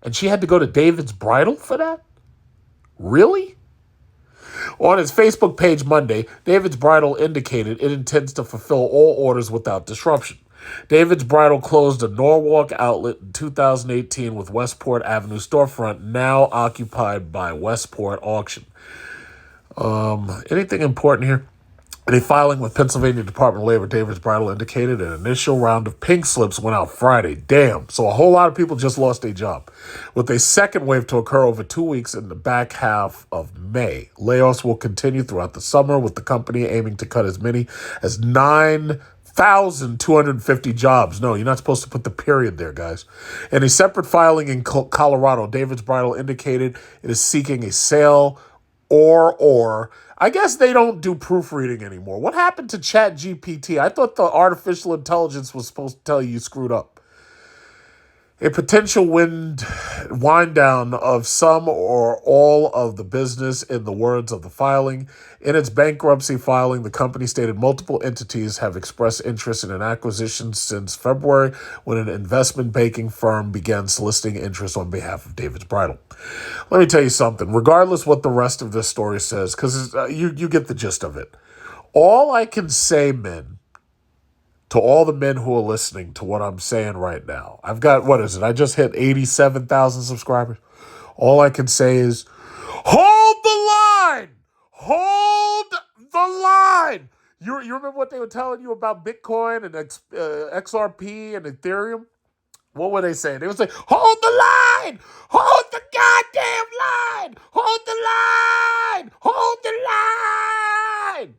and she had to go to David's Bridal for that? Really? On its Facebook page Monday, David's Bridal indicated it intends to fulfill all orders without disruption. David's Bridal closed a Norwalk outlet in 2018 with Westport Avenue storefront now occupied by Westport Auction. Anything important here? In a filing with Pennsylvania Department of Labor, David's Bridal indicated an initial round of pink slips went out Friday. Damn. So a whole lot of people just lost their job. With a second wave to occur over 2 weeks in the back half of May. Layoffs will continue throughout the summer, with the company aiming to cut as many as 9,250 jobs. No, you're not supposed to put the period there, guys. In a separate filing in Colorado, David's Bridal indicated it is seeking a sale or I guess they don't do proofreading anymore. What happened to ChatGPT? I thought the artificial intelligence was supposed to tell you screwed up. A potential wind down of some or all of the business, in the words of the filing. In its bankruptcy filing, the company stated multiple entities have expressed interest in an acquisition since February, when an investment banking firm began soliciting interest on behalf of David's Bridal. Let me tell you something. Regardless what the rest of this story says, because you get the gist of it. All I can say, men, to all the men who are listening to what I'm saying right now, I've got, I just hit 87,000 subscribers. All I can say is, hold the line! Hold the line! You remember what they were telling you about Bitcoin and XRP and Ethereum? What were they saying? They would say, hold the line! Hold the goddamn line! Hold the line! Hold the line!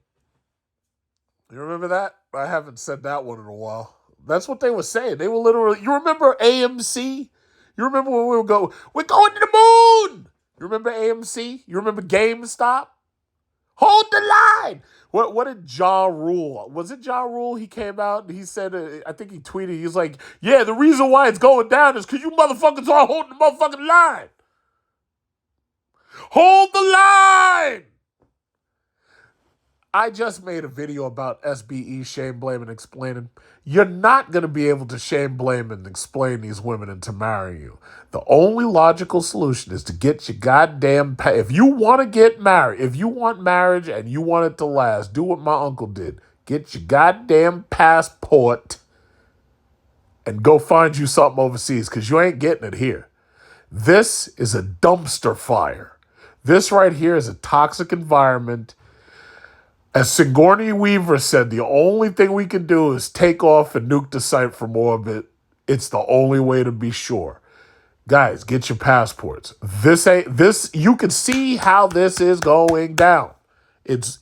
You remember that? I haven't said that one in a while. That's what they were saying. They were literally, you remember AMC? You remember when we're going to the moon? You remember AMC? You remember GameStop? Hold the line! What did Ja Rule? Was it Ja Rule? He came out and he said, I think he tweeted, he was like, yeah, the reason why it's going down is because you motherfuckers are holding the motherfucking line. Hold the line! I just made a video about SBE, shame, blame, and explaining. You're not going to be able to shame, blame, and explain these women into marrying you. The only logical solution is to get your goddamn... If you want to get married, if you want marriage and you want it to last, do what my uncle did. Get your goddamn passport and go find you something overseas, because you ain't getting it here. This is a dumpster fire. This right here is a toxic environment. As Sigourney Weaver said, the only thing we can do is take off and nuke the site from orbit. It's the only way to be sure. Guys, get your passports. This you can see how this is going down. It's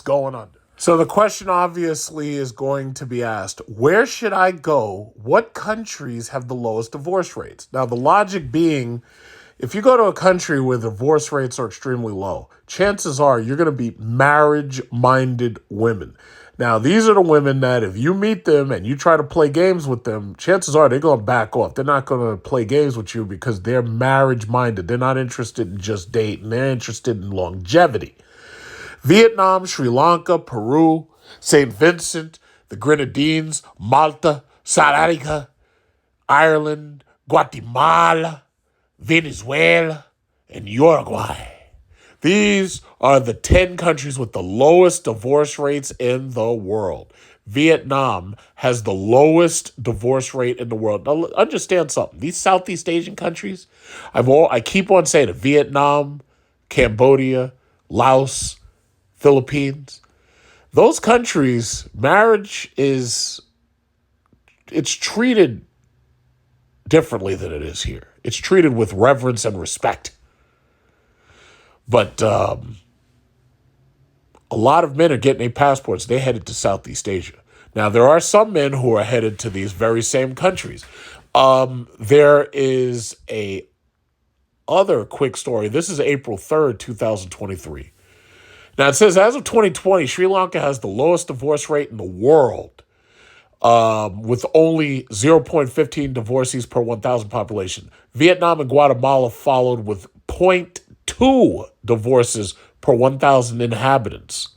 going under. So the question obviously is going to be asked, where should I go? What countries have the lowest divorce rates? Now, the logic being, if you go to a country where divorce rates are extremely low, chances are you're going to be marriage-minded women. Now, these are the women that if you meet them and you try to play games with them, chances are they're going to back off. They're not going to play games with you because they're marriage-minded. They're not interested in just dating. They're interested in longevity. Vietnam, Sri Lanka, Peru, St. Vincent, the Grenadines, Malta, South Africa, Ireland, Guatemala, Venezuela, and Uruguay. These are the 10 countries with the lowest divorce rates in the world. Vietnam has the lowest divorce rate in the world. Now, understand something. These Southeast Asian countries, I keep on saying it, Vietnam, Cambodia, Laos, Philippines. Those countries, marriage it's treated differently than it is here. It's treated with reverence and respect. But a lot of men are getting their passports. They're headed to Southeast Asia. Now, there are some men who are headed to these very same countries. There is a other quick story. This is April 3rd, 2023. Now, it says, as of 2020, Sri Lanka has the lowest divorce rate in the world, with only 0.15 divorcees per 1,000 population. Vietnam and Guatemala followed with 0.2 divorces per 1,000 inhabitants.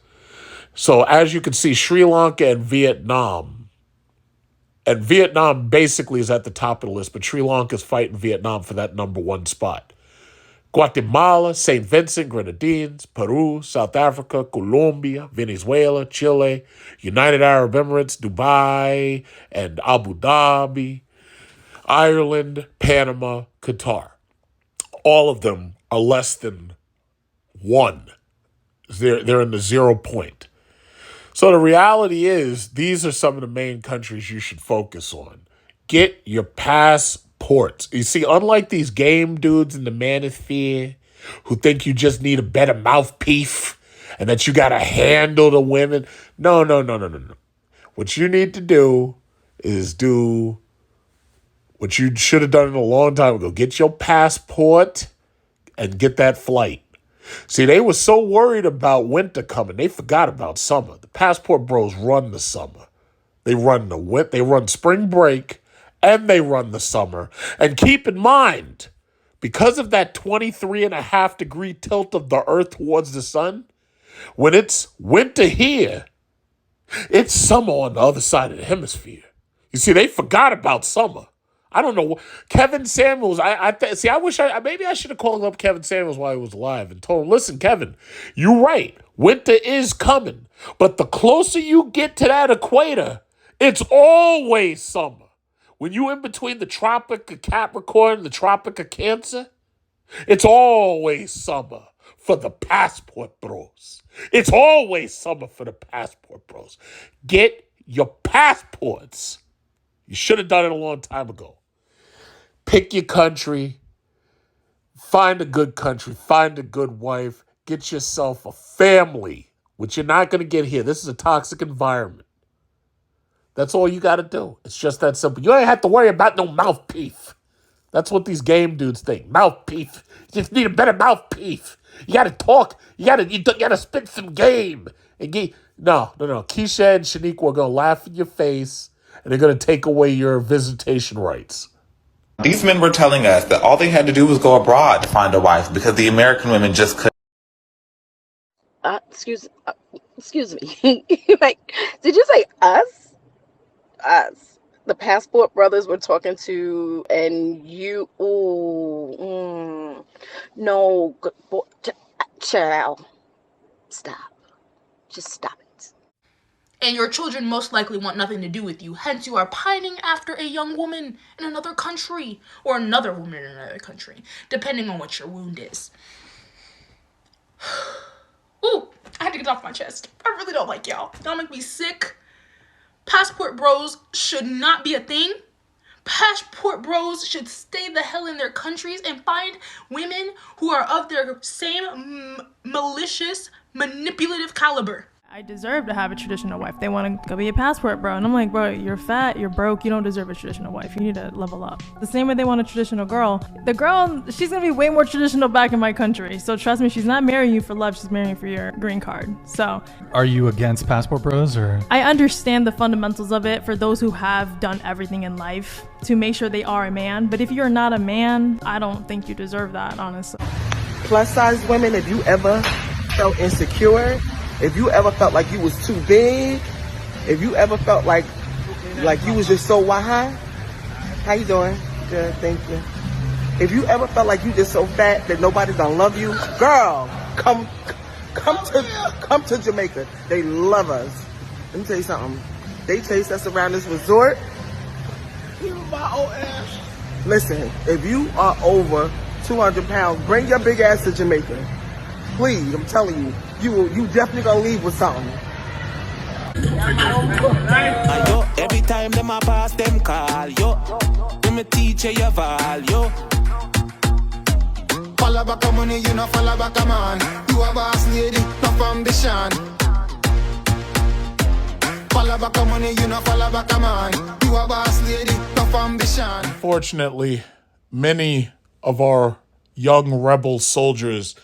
So as you can see, Sri Lanka and Vietnam basically is at the top of the list, but Sri Lanka is fighting Vietnam for that number one spot. Guatemala, St. Vincent, Grenadines, Peru, South Africa, Colombia, Venezuela, Chile, United Arab Emirates, Dubai, and Abu Dhabi, Ireland, Panama, Qatar. All of them are less than 1. They're in the 0 point. So the reality is, these are some of the main countries you should focus on. Get your passports. You see, unlike these game dudes in the manosphere who think you just need a better mouthpiece and that you got to handle the women. No. What you need to do is do what you should have done a long time ago. Get your passport and get that flight. See, they were so worried about winter coming, they forgot about summer. The passport bros run the summer. They run spring break, and they run the summer. And keep in mind, because of that 23.5 degree tilt of the earth towards the sun, when it's winter here, it's summer on the other side of the hemisphere. You see, they forgot about summer. I don't know. Kevin Samuels, maybe I should have called up Kevin Samuels while he was alive and told him, listen, Kevin, you're right. Winter is coming. But the closer you get to that equator, it's always summer. When you in between the Tropic of Capricorn and the Tropic of Cancer, it's always summer for the passport bros. It's always summer for the passport bros. Get your passports. You should have done it a long time ago. Pick your country. Find a good country. Find a good wife. Get yourself a family, which you're not going to get here. This is a toxic environment. That's all you got to do. It's just that simple. You don't have to worry about no mouthpiece. That's what these game dudes think. Mouthpiece. You just need a better mouthpiece. You got to talk. You got to spit some game. No. Keisha and Shaniqua are going to laugh in your face, and they're going to take away your visitation rights. These men were telling us that all they had to do was go abroad to find a wife because the American women just couldn't. Excuse me. Like, did you say us? Us. The passport brothers were talking to, and you. No, good boy, child. Stop. Just stop it. And your children most likely want nothing to do with you. Hence, you are pining after a young woman in another country, or another woman in another country, depending on what your wound is. Ooh, I had to get it off my chest. I really don't like y'all. Y'all make me sick. Passport bros should not be a thing. Passport bros should stay the hell in their countries and find women who are of their same malicious, manipulative caliber. I deserve to have a traditional wife. They want to go be a passport bro. And I'm like, bro, you're fat, you're broke, you don't deserve a traditional wife. You need to level up. The same way they want a traditional girl. The girl, she's going to be way more traditional back in my country. So trust me, she's not marrying you for love, she's marrying you for your green card. So. Are you against passport bros or? I understand the fundamentals of it for those who have done everything in life to make sure they are a man. But if you're not a man, I don't think you deserve that, honestly. Plus size women, if you ever felt insecure, if you ever felt like you was too big, if you ever felt like you was just so high, how you doing? Good, thank you. If you ever felt like you just so fat that nobody gonna love you, girl, come to Jamaica. They love us. Let me tell you something. They chase us around this resort. Listen, if you are over 200 pounds, bring your big ass to Jamaica. Please, I'm telling you. You definitely gonna leave with something. Every time them a pass them call, yo. Them a teacher your val, yo. Follow back a money, you know follow back a man. You a boss lady, no foundation. Follow back a money, you know follow back a man. You a boss lady, no foundation. Fortunately, many of our young rebel soldiers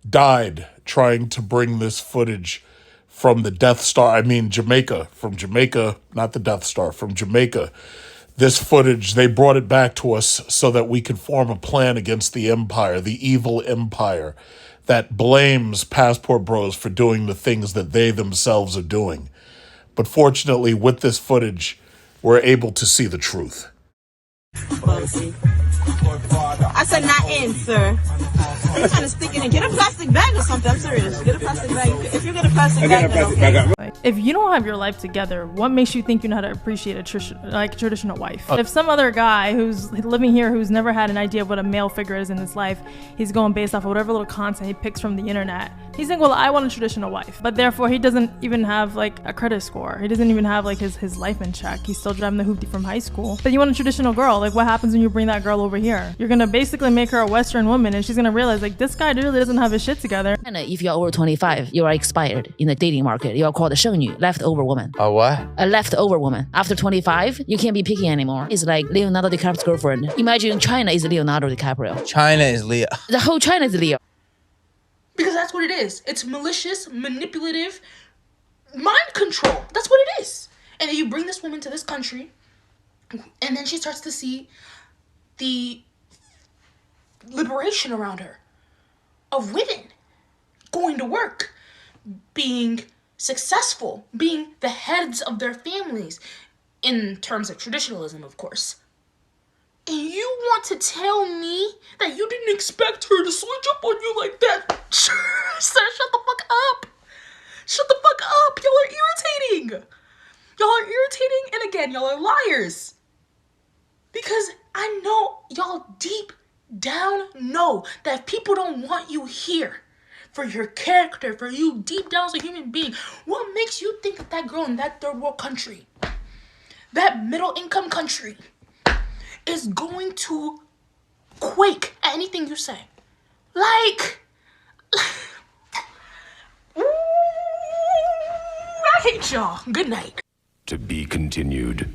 died trying to bring this footage from the Death Star. I mean, Jamaica. From Jamaica, not the Death Star, from Jamaica. This footage, they brought it back to us so that we could form a plan against the empire, the evil empire that blames passport bros for doing the things that they themselves are doing. But fortunately, with this footage, we're able to see the truth. I said not in, sir. You're trying to stick it in. Get a plastic bag or something. I'm serious. Get a plastic bag. If you get a plastic bag, then okay. If you don't have your life together, what makes you think you know how to appreciate a traditional wife? If some other guy who's living here who's never had an idea of what a male figure is in his life, he's going based off of whatever little content he picks from the internet. He's saying, well, I want a traditional wife. But therefore, he doesn't even have like a credit score. He doesn't even have like his life in check. He's still driving the hoopty from high school. But you want a traditional girl. Like what happens when you bring that girl over here? You're going to basically make her a Western woman and she's going to realize like this guy really doesn't have his shit together. And if you're over 25, you are expired in the dating market. You are called a 剩女, leftover woman. A what? A leftover woman. After 25, you can't be picky anymore. It's like Leonardo DiCaprio's girlfriend. Imagine China is Leonardo DiCaprio. China is Leo. The whole China is Leo. Because that's what it is. It's malicious, manipulative, mind control. That's what it is. And then you bring this woman to this country, and then she starts to see the liberation around her of women going to work, being successful, being the heads of their families, in terms of traditionalism, of course. And you want to tell me that you didn't expect her to switch up on you like that? Sir, shut the fuck up. Shut the fuck up. Y'all are irritating. Y'all are irritating, and again, y'all are liars. Because I know y'all deep down know that people don't want you here for your character, for you deep down as a human being. What makes you think that that girl in that third world country, that middle income country, is going to quake at anything you say? Like, ooh, I hate y'all. Good night. To be continued.